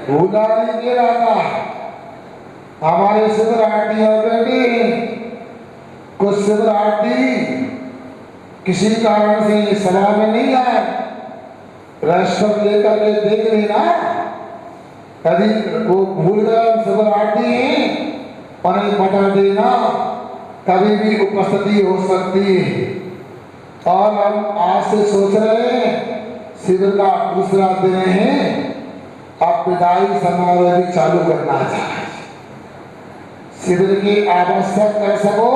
भूला नहीं के राजा हमारे शिवरात्रि और बेटे कुछ शिवरात्रि किसी कारण से सभा में नहीं आए, राष्ट्र लेकर के देख लेना, कभी वो भूल गए शिवरात्रि उन्हें बता देना, कभी भी उपस्थिति हो सकती है। और हम आज से सोच रहे हैं शिविर का दूसरा दिन है, अब विदाई समारोह भी चालू करना चाहिए। शिविर की आवश्यक कर सको,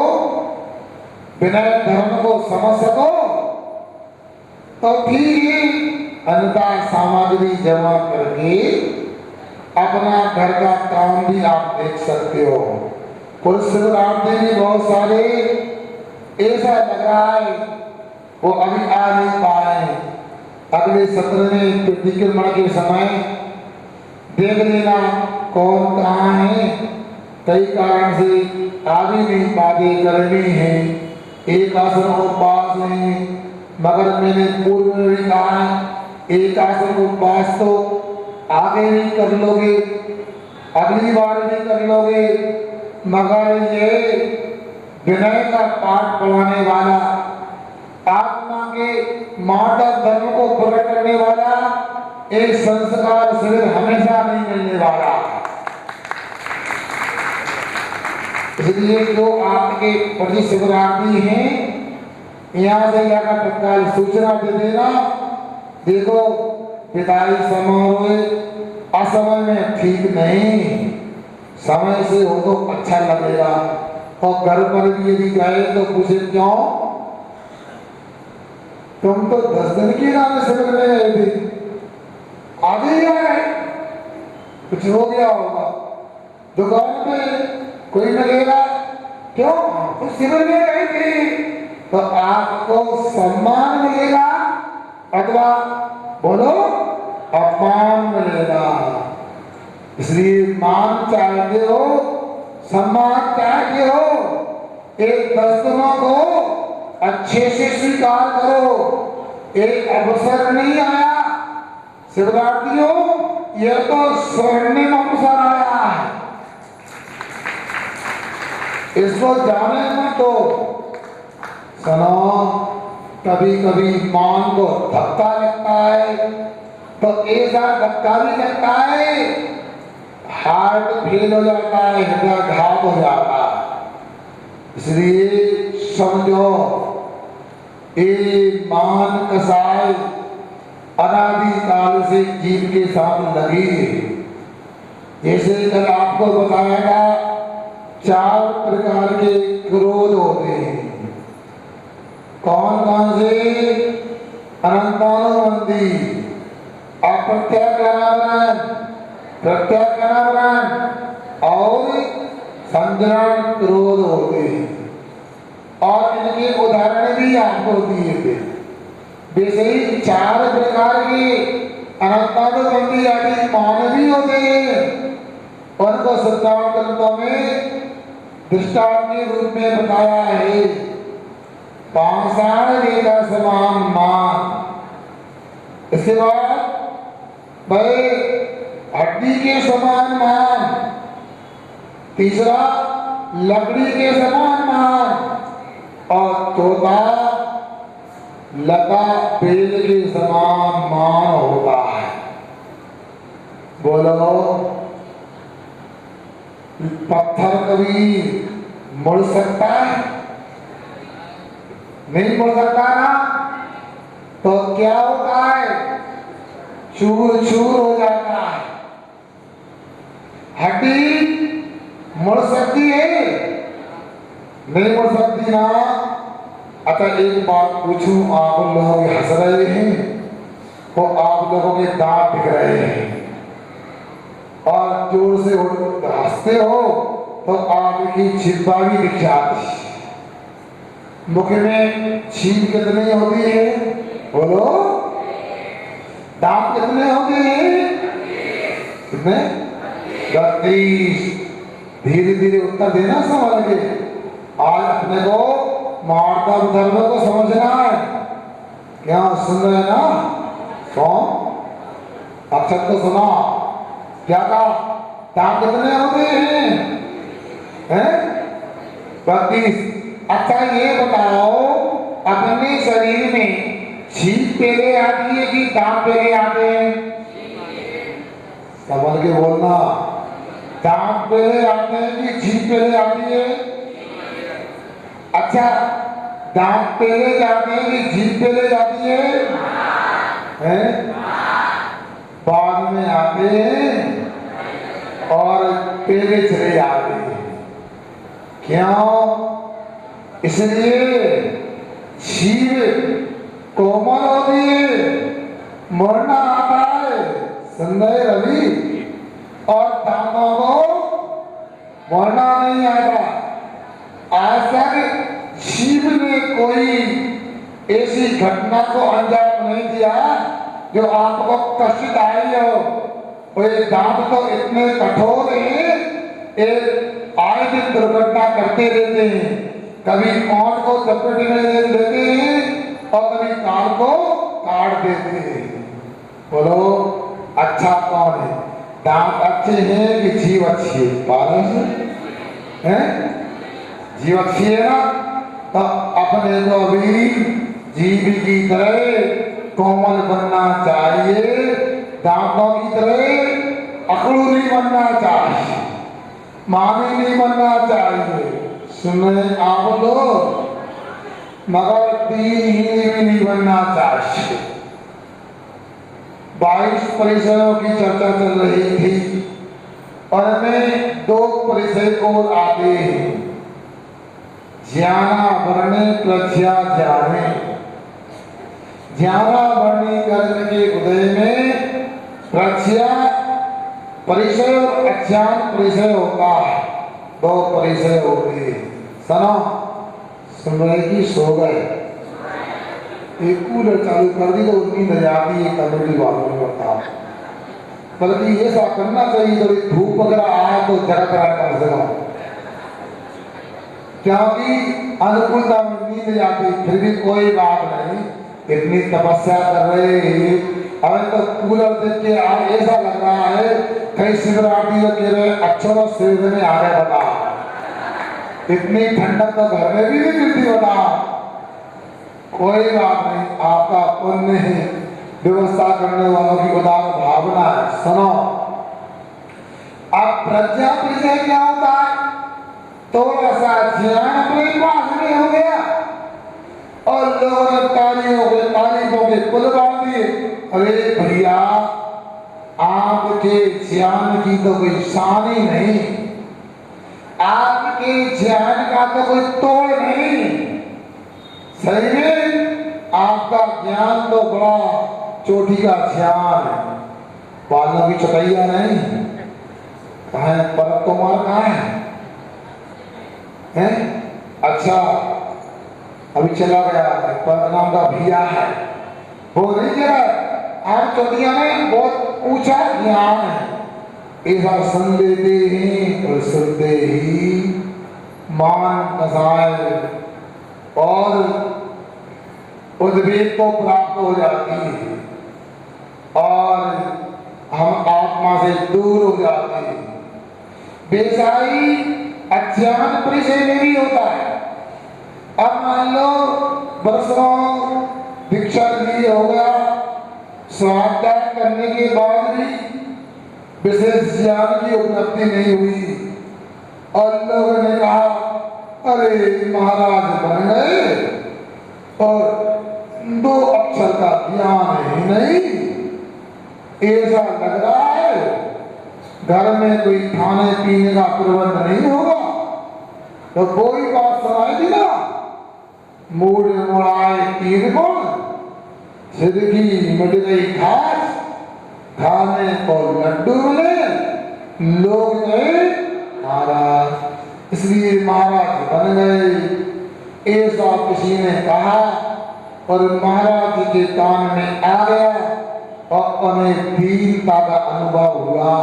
विनय धर्म को समझ सको तो ठीक है, अन्यथा सामग्री जमा करके अपना घर का काम भी आप देख सकते हो। कुछ शिवरात्रि भी बहुत सारे ऐसा लग रहा है वो अभी आ नहीं पाए, अगले सत्र में प्रतिक्रमण के समय देख लेना कौन कहाँ है, कई कारण से आ भी नहीं पाते, करनी है एक आसन उपवास नहीं, मगर मैंने पूर्व में भी कहा एक आसन उपवास तो आगे भी कर लोगे, अगली बार भी कर लोगे, मगर ये विनय का पाठ पढ़ाने वाला, आत्मा के माता धर्म को प्रकट करने वाला एक संस्कार शिविर हमेशा नहीं मिलने वाला। इसलिए जो आपके प्रति शिवरात्रि हैं यहाँ से जाकर तत्काल सूचना दे देना, देखो विदाई समारोह असमय में ठीक नहीं, समय से हो तो अच्छा लगेगा। और घर पर भी यदि गए तो पूछे क्यों, तुम तो 10 दिन की नाम शिविर में गए थे, आगे ही आ गए, कुछ हो गया होगा, दुकान पे कोई मिलेगा, क्यों कुछ शिविर में गए थे, तो आपको सम्मान मिलेगा अथवा बोलो अपमान मिलेगा। इसलिए मान चाहते हो, सम्मान चाहते हो, एक 10 दिनों को अच्छे से स्वीकार करो। एक अवसर नहीं आया शिवरात्रियों, यह तो स्वर्णिम अवसर आया है, इसको जाने मत दो। सुनो, कभी कभी मान को धक्का लगता है तो ऐसा धक्का भी लगता है हार्ट फेल हो जाता है, हृदय घात हो जाता है। इसलिए समझो ये मान कसाई अनादि काल से जीव के साथ लगी है। जैसे कल आपको बताया था 4 प्रकार के क्रोध होते हैं, कौन कौन से, अनंतानुबंधी, अप्रत्यागमन, प्रत्यागमन और संग्रहण क्रोध होते हैं। और इनके उदाहरण भी आपको दिए थे। वैसे ही 4 प्रकार के अनंतानुबंधी आदि मानवी होते हैं, उनको सिद्धांत ग्रंथों में दृष्टांत के रूप में बताया है। पाषाण रेखा समान मान, इसके बाद भाई हड्डी के समान मान, तीसरा लकड़ी के समान मान, और चौथा लता बेल के समान मान होता है। बोलो पत्थर कभी मुड़ सकता है? नहीं मुड़ सकता ना, तो क्या होता है, चूर चूर हो जाता है। हड्डी मुड़ सकती है? नहीं मुड़ सकती ना। अतः एक बात पूछूं, आप लोग हंस रहे हैं तो आप लोगों के दांत दिख रहे हैं और जोर से हंसते हो तो आपकी छिपा भी दिख जाती है। मुख में छींक कितनी होती है, बोलो, दांत कितने होते हैं, कितने, 32। धीरे धीरे उत्तर देना सवाल के। आज अपने को मार्दव धर्म को समझना है, क्या सुन रहे हैं ना, कौन अक्षर को सुना, क्या कहा? दांत कितने होते हैं? 32। अच्छा ये बताओ, अपने शरीर में जीभ पहले आती है कि दांत पहले आते हैं? संभल के बोलना। दांत पहले आते हैं कि जीभ पहले आती है? अच्छा, दांत पहले जाते हैं कि जीभ पहले जाती है? बाद में आते हैं और पहले चले जाते हैं। क्यों? इसलिए जीभ कोमल होती है, मरना आता है संदेह रवि, और दांतों को मरना नहीं आता। आज तक जीभ ने कोई ऐसी घटना को अंजाम नहीं दिया जो आपको कष्ट आई हो। और ये दांत तो इतने कठोर हैं, एक आए दिन दुर्घटना करते रहते हैं। कभी ओंठ को चपेट में ले लेते हैं और कभी कान को काट देते हैं। बोलो अच्छा कौन है? दांत अच्छे हैं कि जीभ अच्छी है? पारस है? जीभ अच्छी है ना? तो अपने को अभी जीभ की तरह कोमल बनना चाहिए, दांतों की तरह अकड़ू नहीं बनना चाहिए, मानी नहीं बनना चाहिए। सुने आप लोग, मगर 3 भी नहीं बनना चाहिए। 22 परिचयों की चर्चा चल रही थी और हमें 2 परिचय और आते हैं। ज्ञाना वर्णे प्रज्ञा ज्ञाने। ज्ञाना वर्णी कर्म के उदय में प्रज्ञा परिचय और अज्ञान परिचय होता है। 2 परिचय होते हैं। सना सुन रहे कि सो गए? एक कूलर चालू कर दी तो नींद आ जाती है, कमेटी वालों ने बताया। बल्कि ऐसा करना चाहिए, थोड़ी धूप वगैरह आए तो जगह करा कम से कम, क्योंकि अनुकूलता में नींद जाती। फिर भी कोई बात नहीं, इतनी तपस्या कर रहे हैं। हमें तो कूलर देख के आज ऐसा लग रहा है कहीं शिवरात्रि कह रहे अक्षरों से में आ गए। बता, इतनी ठंडक तो घर में भी नहीं मिलती। बता, कोई बात नहीं, आपका पुण्य है, व्यवस्था करने वालों की उदार भावना है। सुनो, अब प्रज्ञा परिचय क्या होता है? थोड़ा सा ज्ञान अपने पास में हो गया और लोगों ने तारीफों के पुल बांध दिए। अरे भैया, आपके ज्ञान की तो कोई शान ही नहीं, आपके ज्ञान का तो कोई तोड़ नहीं। सही में आपका ज्ञान तो बड़ा चोटी का ज्ञान है, बालों की चटैया नहीं। कहा है परत कुमार? कहाँ है? अच्छा, अभी चला गया है, परत नाम का भैया है, वो नहीं कह रहा। आप चोटिया में बहुत ऊंचा ज्ञान है, ऐसा सुन लेते हैं और सुनते ही मान कसाए और उद्वेग को प्राप्त हो जाती है और हम आत्मा से दूर हो जाते हैं। बेसाई अज्ञान परिचय में भी होता है। अब मान लो वर्षों दीक्षा ली हो गया, स्वाध्याय करने के बाद भी विशेष ज्ञान की उपलब्धि नहीं हुई और लोगों ने कहा अरे महाराज बन गए और 2 अक्षर का ज्ञान ही नहीं। ऐसा लग रहा है घर में कोई खाने पीने का प्रबंध नहीं होगा तो कोई बात सुनाई दी ना, मूड मुड़ाए 3 गुण, जिंदगी मिट गई खास, खाने को लड्डू मिले, लोग गए महाराज। इसलिए महाराज बन गए, ऐसा किसी ने कहा और महाराज जी के कान में आ गया और उन्हें दीनता का अनुभव हुआ।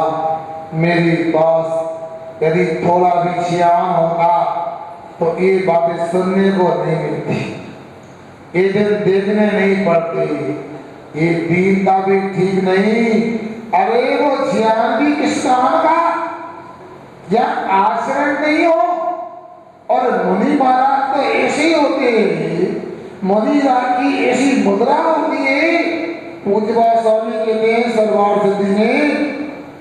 मेरे पास यदि थोड़ा भी ज्ञान होता तो ये बातें सुनने को नहीं मिलती, ये दिन देखने नहीं पड़ते, ये दीनता भी ठीक नहीं। अरे वो ज्ञान भी किस श्रावण का या आचरण नहीं हो। और मुनि महाराज तो ऐसे ही होते हैं, मुनि राज की ऐसी मुद्रा होती है। पूज्यपा स्वामी कहते हैं सर्वार्थ सिद्धि ने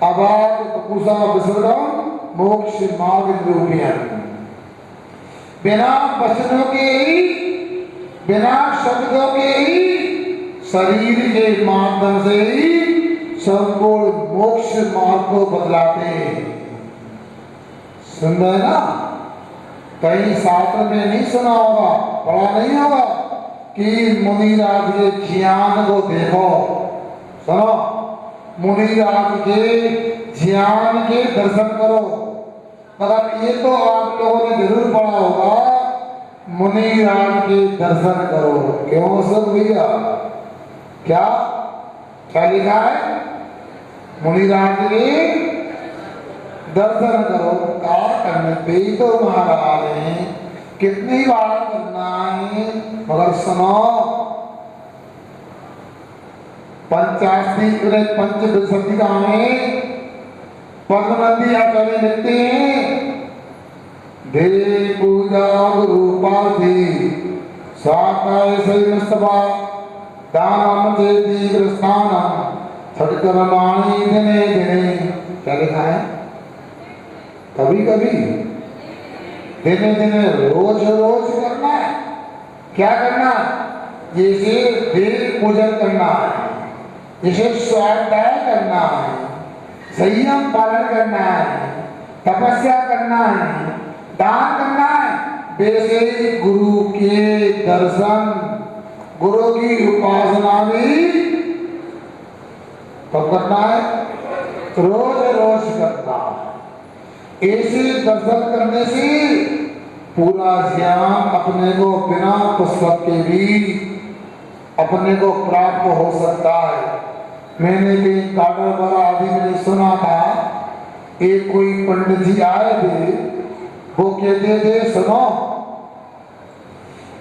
अबाध तपुसा विसर्गम मोक्ष मार्ग रूपियन। बिना वचनों के ही, बिना शब्दों के ही, शरीर के माध्यम से ही संपूर्ण मोक्ष मार्ग को बतलाते हैं। सुन रहे ना? कहीं शास्त्र में नहीं सुना होगा, पढ़ा नहीं होगा कि मुनिराज के ज्ञान को देखो। सुनो, मुनिराज के ज्ञान के दर्शन करो। मगर ये तो आप लोगों ने जरूर पढ़ा होगा, मुनिराज के दर्शन करो। क्यों सब भैया? क्या क्या लिखा है? मुनिराज के दर्शन करो। कार करने पे ही तो महाराज हैं, कितनी बार करना है। मगर सुनो, पंचाशी पंचदशिका में पद्मनंदी आचार्य लिखते हैं, देव पूजा रूपा थी साकाय सैनस्तवा दानम चेती ग्रस्तानम छटकरमाणी दिने दिने। क्या लिखा है? कभी कभी दिने दिने रोज रोज करना है। क्या करना? जैसे देव पूजन करना है, जैसे स्वाध्याय करना है, संयम पालन करना है, तपस्या करना है, दान करना है, वैसे ही गुरु के दर्शन, गुरु की उपासना भी कब करना है? रोज रोज करना। ऐसे दर्शन करने से पूरा ज्ञान अपने को बिना पुस्तक के भी अपने को प्राप्त हो सकता है। मैंने कहीं काटरबर आदि में सुना था, एक कोई पंडित जी आए थे, वो कहते थे सुनो,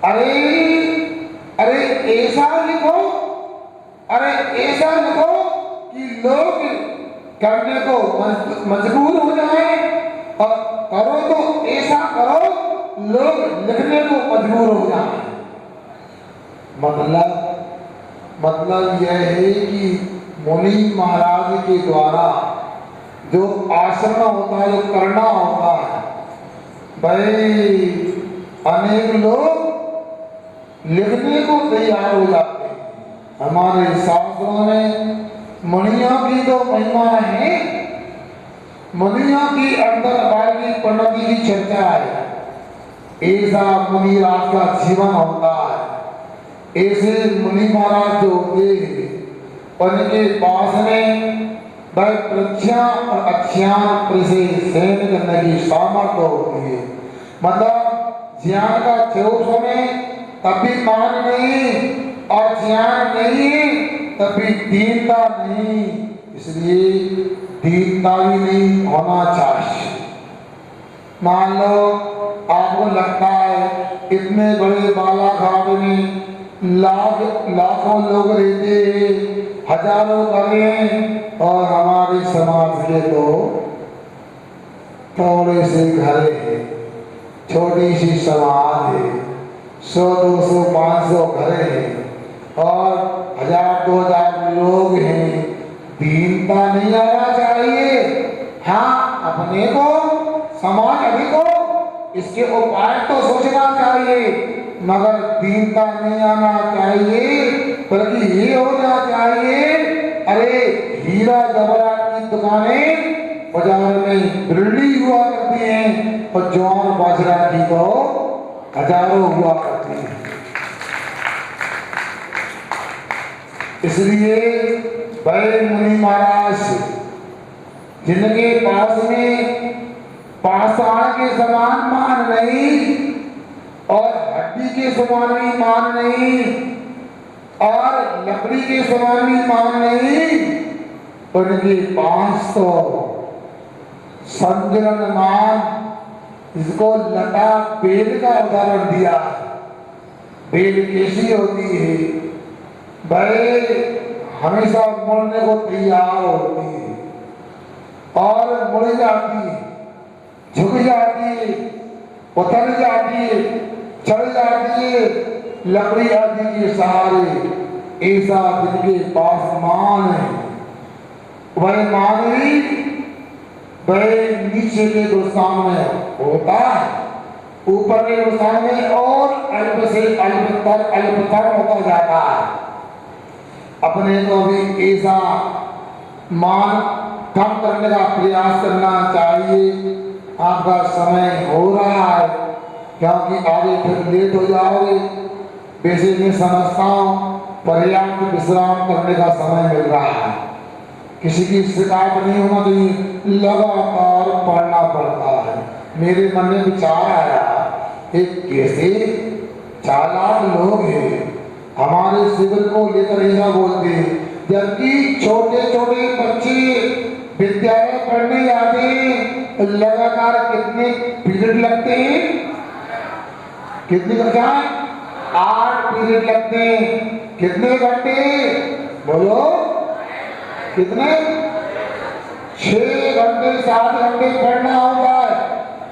अरे अरे ऐसा लिखो, अरे ऐसा लिखो कि लोग करने को मजबूर हो जाए, और करो तो ऐसा करो लोग लिखने को मजबूर हो जाए। मतलब यह है कि मुनि महाराज के द्वारा जो आचरण होता है, जो करना होता है, भाई अनेक लोग लिखने को तैयार हो जाते हैं। हमारे शास्त्रों में मुनियों की तो महिमा है, मुनियों की अंदर वाली पंडित की चर्चा है। ऐसा मुनि राज का जीवन होता है। ऐसे मुनि महाराज जो होते हैं, उनके पास में भाई प्रज्ञा और अज्ञान से सहन करने की सामर्थ्य होती है। मतलब ज्ञान का चौक समय तभी मान नहीं, और ज्ञान नहीं तभी दीनता नहीं। इसलिए दीनता भी नहीं होना चाहिए। मान लो आपको लगता है इतने बड़े बालाघाट में लाखों लोग रहते हैं, हजारों करें, और हमारे समाज के तो थोड़े से घर है, छोटी सी समाज है, 100, 200, 500 घर है, और 1000, 2000 लोग हैं। दीनता नहीं आना चाहिए। हाँ, अपने को, समाज अभी को इसके उपाय तो सोचना चाहिए, मगर दीनता नहीं आना चाहिए। बल्कि ये होना चाहिए, अरे हीरा जवाहरात की दुकानें बाजार में बिरली हुआ करती हैं, और जौन बाजरा की तो हजारों हुआ करती हैं। इसलिए बड़े मुनि महाराज जिनके पास में पाषाण के समान मान नहीं, और हड्डी के समान भी मान नहीं, और लकड़ी के समान भी मान नहीं, उनके पास तो संजलन मान, इसको लता बेल का उदाहरण दिया। बेल कैसी होती है भाई? हमेशा मरने को तैयार होती है, और मुड़ जाती है, झुक जाती है, उतर जाती है, चढ़ जाती है लकड़ी आदि के सहारे। ऐसा जिनके पास मान है वह मानवी वह नीचे के गुस्तान में होता है, ऊपर के गुस्तान में और अल्प से अल्पतर होता जाता है। अपने को भी ऐसा मान कम करने का प्रयास करना चाहिए। आपका समय हो रहा है क्योंकि आगे फिर लेट हो जाओगे। वैसे मैं समझता हूँ पर्याप्त विश्राम करने का समय मिल रहा है। किसी की शिकायत नहीं होना चाहिए, लगातार पढ़ना पड़ता है। मेरे मन में विचार आया, एक कैसे चालाक लोग हैं हमारे शिविर को लेकर ऐसा बोलते हैं, जबकि छोटे छोटे बच्चे विद्यालय पढ़ने जाते हैं लगातार कितने पीरियड लगते हैं, कितनी कक्षाएं? 8 पीरियड लगते हैं। कितने घंटे बोलो, कितने? 6 घंटे 7 घंटे पढ़ना होता है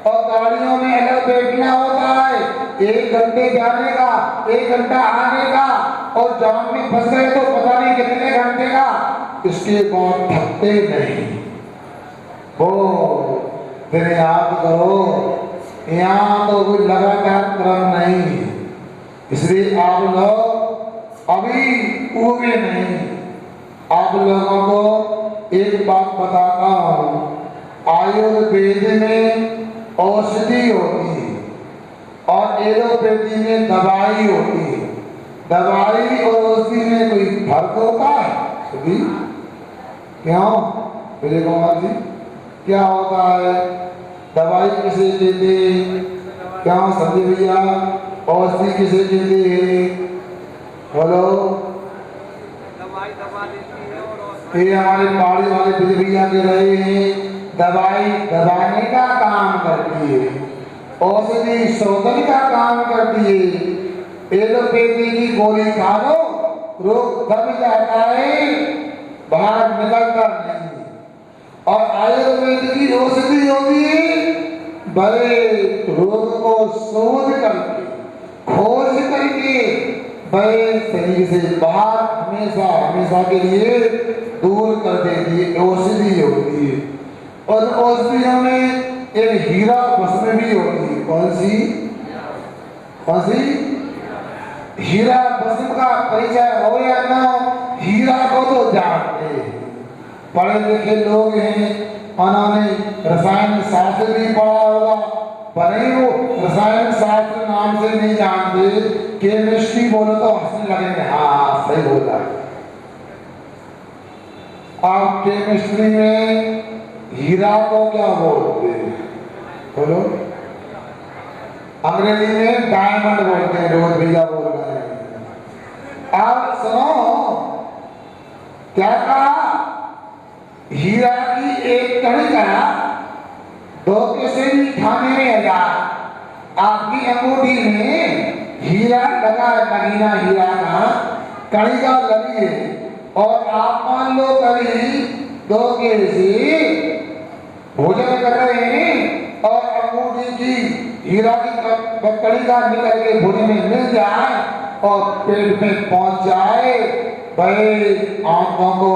और गाड़ियों में अलग बैठना होता है। 1 घंटे जाने का, 1 घंटा आने का, और जाम में फंस गए तो पता नहीं कितने घंटे का। इसके बाद थकते नहीं। वो फिर याद करो, यहाँ तो कोई लगातार क्रम नहीं, इसलिए आप लोग अभी उगे नहीं। आप लोगों को एक बात बताता हूँ, आयुर्वेद में औषधि होती है और एलोपैथी में दवाई होती है। दवाई और औषधि में कोई फर्क होता है? सभी क्यों विजय कुमार जी, क्या होता है? दवाई किसे कहते हैं? क्यों संजय भैया, औषधि किसे कहते हैं? बोलो। ये हमारे पहाड़ी वाले विजय भैया कह रहे हैं दवाई दबाने का काम करती है, औषधि शोधन का काम करती है। एलोपैथी की गोली खा लो, रोग दब जाता है, बाहर निकलता नहीं। और आयुर्वेद की औषधि होती है बड़े रोग को शोध करके, खोज करके बड़े शरीर से बाहर हमेशा हमेशा के लिए दूर कर देती है। औषधि होती है और औषधियों में एक हीरा भस्म भी होती है। कौन सी? कौन सी? हीरा भस्म का परिचय हो या ना, हीरा को तो जानते हैं, पढ़े लिखे लोग हैं, उन्होंने रसायन शास्त्र भी पढ़ा होगा, भले वो रसायन शास्त्र नाम से नहीं जानते, केमिस्ट्री बोलो तो हंसने लगेंगे, हाँ सही बोला। आप केमिस्ट्री में हीरा को क्या बोलते हैं? बोलो। अंग्रेजी में डायमंड बोलते हैं, रोज भैया बोल रहे हैं। आप सुनो क्या कहा? हीरा की एक कणिका 2 पैसे भी खाने में 1000। आपकी अंगूठी में हीरा लगा, नगीना हीरा का कणिका लगी है और आप मान लो कभी 2 पैसे भोजन कर रहे हैं और अंगूठी की हीरा की कणिका निकल के भोजन में मिल जाए और पेट में पहुंच जाए, बड़े आंखों को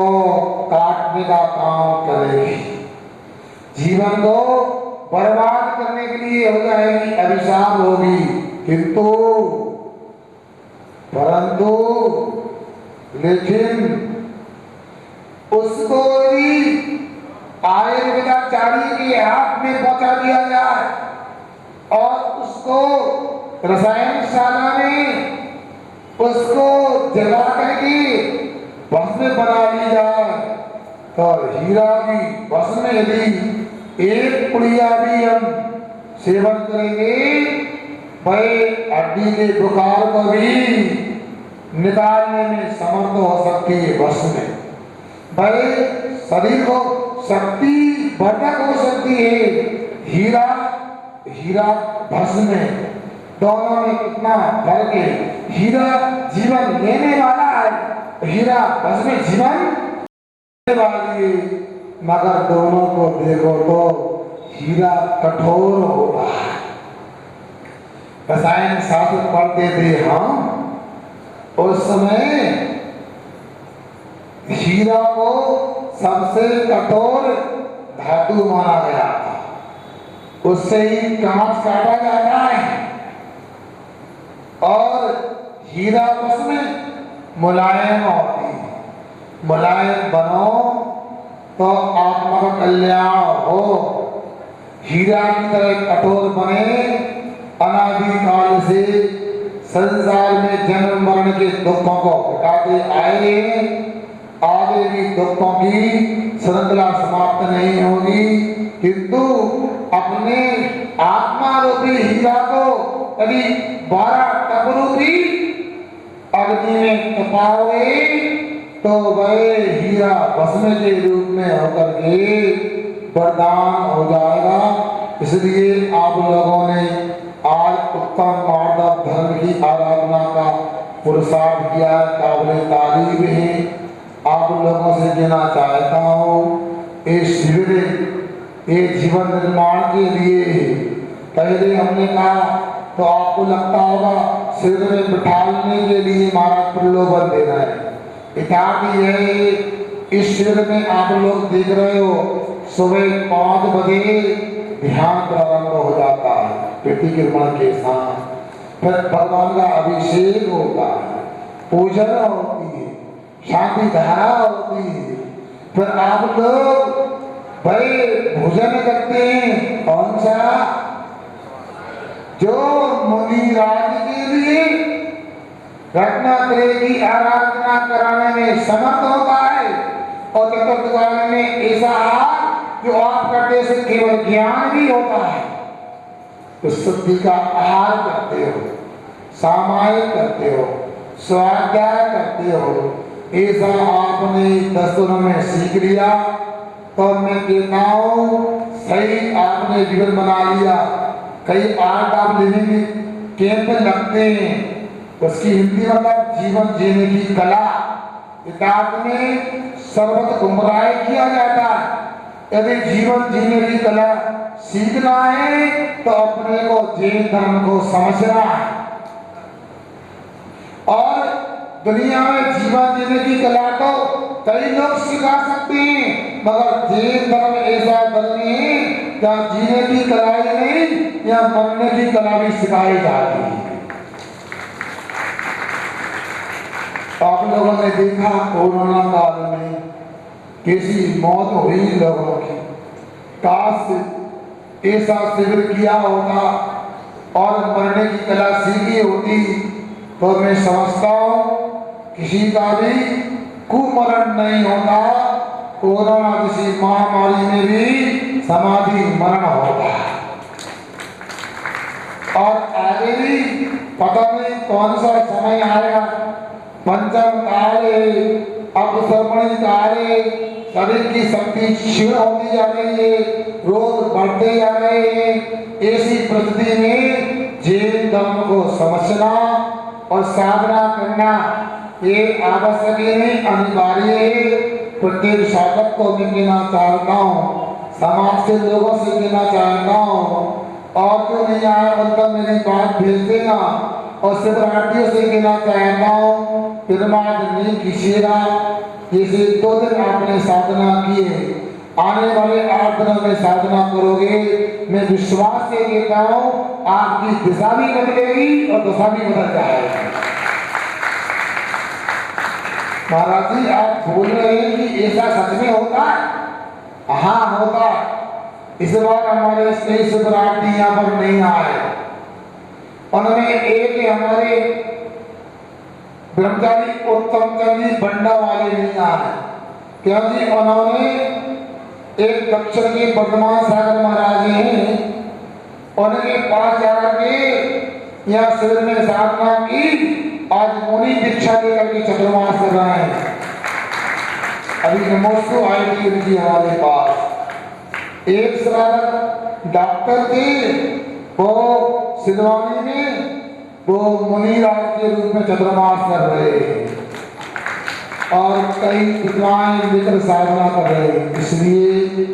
काटने का काम करेगी, जीवन को बर्बाद करने के लिए हो जाएगी, अभिशाप होगी। किंतु परंतु लेकिन उसको भी आयुर्वेदाचार्य के हाथ में पहुंचा दिया जाए और उसको रसायन शाला में उसको जला करके भस्म बना ली जाए, तो हीरा की भस्म यदि एक पुड़िया भी हम सेवन करेंगे, बड़े हड्डी के बुखार को भी निकालने में समर्थ हो सकती है। भस्म बड़े शरीर को शक्ति वर्धक हो सकती है। हीरा हीरा भस्म दोनों में कितना फर्क है। हीरा जीवन लेने वाला है, हीरा भस्म जीवन देने वाली है। मगर दोनों को देखो तो हीरा कठोर होता है। रसायन शास्त्र पढ़ते थे हम, उस समय हीरा को सबसे कठोर धातु माना गया था। उससे ही कांच काटा जाता है और हीरा उसमें मुलायम होती है। मुलायम बनो तो आत्मा का कल्याण हो। हीरा की तरह कठोर बने, अनादिकाल से संसार में जन्म मरण के दुखों को हटाते आए, आगे भी दुखों की श्रृंखला समाप्त नहीं होगी, किंतु अपने आत्मा रूपी हीरा को यदि 12 टप रूपी अग्नि में तपाओगे तो वह हीरा भस्म के रूप में होकर के वरदान हो जाएगा। इसलिए आप लोगों ने आज उत्तम मार्ग धर्म की आराधना का पुरुषार्थ किया, काबिल तारीफ है। आप लोगों से कहना चाहता हूँ, इस शिविर ये जीवन निर्माण के लिए पहले हमने कहा तो आपको लगता होगा शिविर में बिठाने के लिए महाराज प्रलोभन दे रहे हैं। यथार्थ है, इस शिविर में आप लोग देख रहे हो सुबह 5 बजे ध्यान प्रारंभ हो जाता है प्रतिक्रमण के साथ, फिर भगवान का अभिषेक होता है, पूजन होती है, शांति धारा होती है, फिर आप लोग भाई भोजन करते हैं। कौन सा? जो मुनि राज के लिए रत्नात्रय की आराधना कराने में समर्थ होता है, और चतुर्थ काल में ऐसा जो आप करते से केवल ज्ञान भी होता है। तो शुद्धि का आहार करते हो, सामायिक करते हो, स्वाध्याय करते हो, ऐसा आपने 10 दिनों में सीख लिया तो मैं कहता हूँ सही आपने जीवन बना लिया। कई आर्ट आप लिविंग कैंप लगते हैं, उसकी हिंदी मतलब जीवन जीने की कला। किताब में सर्वत गुमराह किया जाता है। यदि जीवन जीने की कला सीखना है तो अपने को जैन धर्म को समझना है, और दुनिया में जीवन जीने की कला तो कई लोग सिखा सकते हैं, मगर जैन धर्म ऐसा धर्म है जहाँ जीने की कला ही नहीं, या मरने की कला भी सिखाई जाती है। आप लोगों ने देखा कोरोना काल में कैसी मौत हुई लोगों की। काश ऐसा शिविर किया होता और मरने की कला सीखी होती तो मैं समझता हूँ किसी का भी कुमरण नहीं होता। कोरोना जैसी महामारी में भी समाधि मरण होता, और आगे भी पता नहीं कौन सा समय आएगा। पंचम काल है, अपसर्पण काल है, शरीर की शक्ति क्षीण होती जा रही है, रोग बढ़ते जा रहे हैं। ऐसी परिस्थिति में जैन धर्म को समझना और साधना करना ये आवश्यक नहीं, अनिवार्य है। प्रत्येक साधक को मैं कहना चाहता हूँ, समाज के लोगों से कहना चाहता हूँ, और जो नहीं आए उन तक मेरी बात भेज देना। और शिवरात्रियों से कहना चाहता हूँ, निर्माण नहीं कीजिएगा। जैसे 2 दिन आपने साधना की है, आने वाले 8 दिनों में साधना करोगे, मैं विश्वास से कहता हूँ आपकी दिशा भी बदलेगी और दशा भी बदल जाएगी। महाराज जी आप बोल रहे हैं कि ऐसा सच में होता है? हाँ होता है। इस बार हमारे कई शिवरात्रि यहाँ पर नहीं आए, उन्होंने एक हमारे ब्रह्मचारी उत्तम चंद जी बंडा वाले नहीं आए, क्योंकि उन्होंने एक दक्षिण के वर्तमान सागर महाराज हैं, उनके पास जाकर के यहाँ शिविर में साधना की। आज मुनि दीक्षा लेकर के चतुर्मास कर रहे हैं। अभी नमोस्तु आई थी उनकी हमारे पास। एक श्रावक डॉक्टर थे, वो सिद्धवानी में वो मुनि राज के रूप में चतुर्मास कर रहे हैं। और कई विद्वान मित्र साधना कर रहे हैं। इसलिए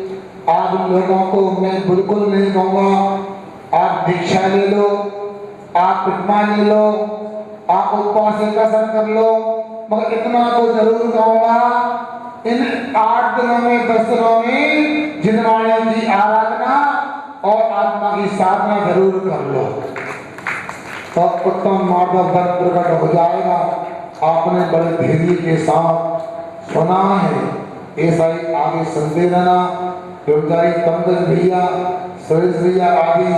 आप लोगों को मैं बिल्कुल नहीं कहूँगा आप दीक्षा ले लो, आप प्रतिमा ले लो, आप उपवास एकादशी कर लो, मगर इतना तो जरूर कहूँगा इन 8 दिनों में 10 दिनों में जिनवाणी की आराधना और आत्मा की साधना जरूर कर लो तो उत्तम माधव बल प्रकट हो जाएगा। आपने बड़े धैर्य के साथ सुना है, ऐसा ही आगे सुनते रहना। ब्रह्मचारी पंकज भैया, सुरेश भैया आदि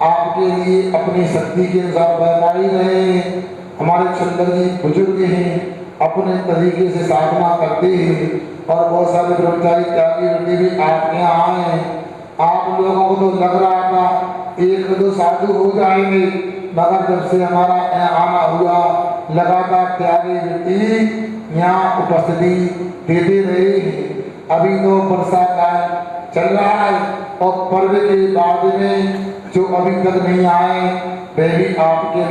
आपके लिए अपनी शक्ति के अनुसार बहलाई रहे हैं। हमारे चंद्र जी बुजुर्ग हैं, अपने तरीके से साधना करते हैं और बहुत सारे ब्रह्मचारी त्यागी वृत्ति भी आपके यहाँ आए हैं। आप लोगों को तो लग रहा था 1-2 साधु हो जाएंगे, मगर जब से हमारा यहाँ आना हुआ लगातार त्यागी वृत्ति यहाँ उपस्थिति देते रहे हैं। अभी तो वर्षा का चल रहा है और पर्व के बाद में जो अभी तक नहीं आए वे भी आपके